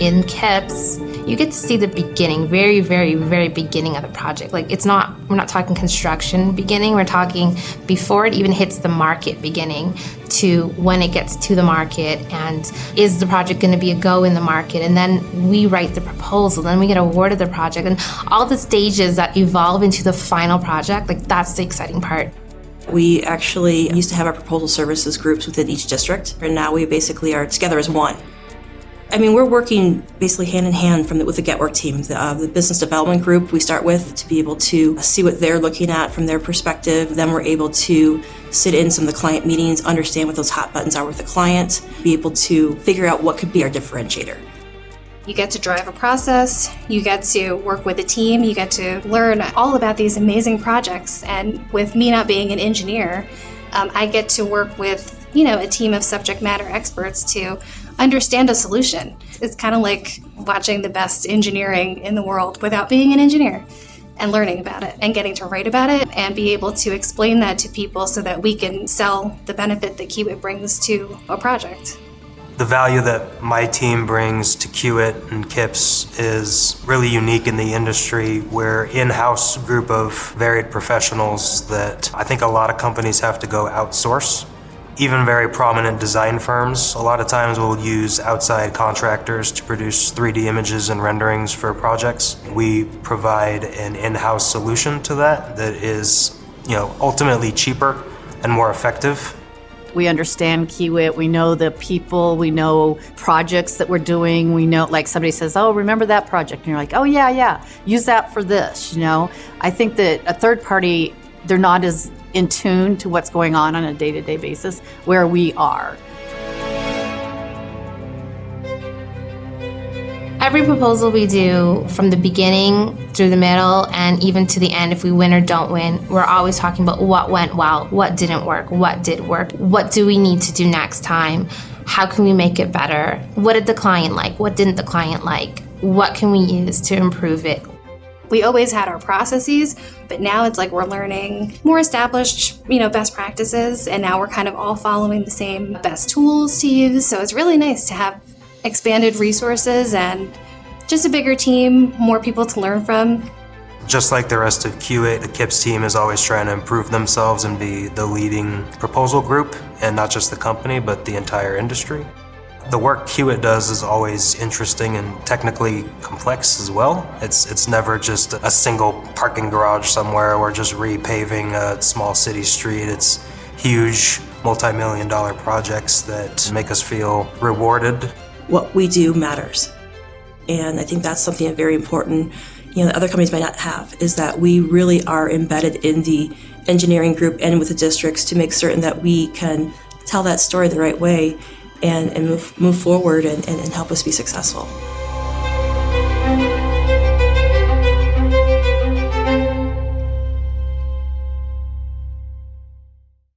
in KIPS, you get to see the beginning, very, very, very beginning of the project. Like we're not talking construction beginning, we're talking before it even hits the market beginning to when it gets to the market, and is the project going to be a go in the market, and then we write the proposal, then we get awarded the project, and all the stages that evolve into the final project, like that's the exciting part. We actually used to have our proposal services groups within each district, and now we basically are together as one. I mean, we're working basically hand in hand with the Get Work team, the business development group we start with, to be able to see what they're looking at from their perspective. Then we're able to sit in some of the client meetings, understand what those hot buttons are with the client, be able to figure out what could be our differentiator. You get to drive a process, you get to work with a team, you get to learn all about these amazing projects. And with me not being an engineer, I get to work with, a team of subject matter experts to understand a solution. It's kind of like watching the best engineering in the world without being an engineer, and learning about it and getting to write about it and be able to explain that to people so that we can sell the benefit that Kiewit brings to a project. The value that my team brings to Kiewit and KIPS is really unique in the industry. We're an in-house group of varied professionals that I think a lot of companies have to go outsource. Even very prominent design firms, a lot of times will use outside contractors to produce 3D images and renderings for projects. We provide an in-house solution to that is, ultimately cheaper and more effective. We understand Kiewit, we know the people, we know projects that we're doing, we know, like somebody says, oh, remember that project? And you're like, oh yeah, use that for this, I think that a third party, they're not as in tune to what's going on a day-to-day basis where we are. Every proposal we do, from the beginning through the middle and even to the end, if we win or don't win, we're always talking about what went well, what didn't work, what did work, what do we need to do next time, how can we make it better, what did the client like, what didn't the client like, what can we use to improve it. We always had our processes, but now it's like we're learning more established, best practices, and now we're kind of all following the same best tools to use. So it's really nice to have expanded resources and just a bigger team, more people to learn from. Just like the rest of Kiewit, the KIPS team is always trying to improve themselves and be the leading proposal group, and not just the company, but the entire industry. The work Kiewit does is always interesting and technically complex as well. It's never just a single parking garage somewhere or just repaving a small city street. It's huge multi-million-dollar projects that make us feel rewarded. What we do matters. And I think that's something that's very important, that other companies might not have, is that we really are embedded in the engineering group and with the districts to make certain that we can tell that story the right way and move forward and help us be successful.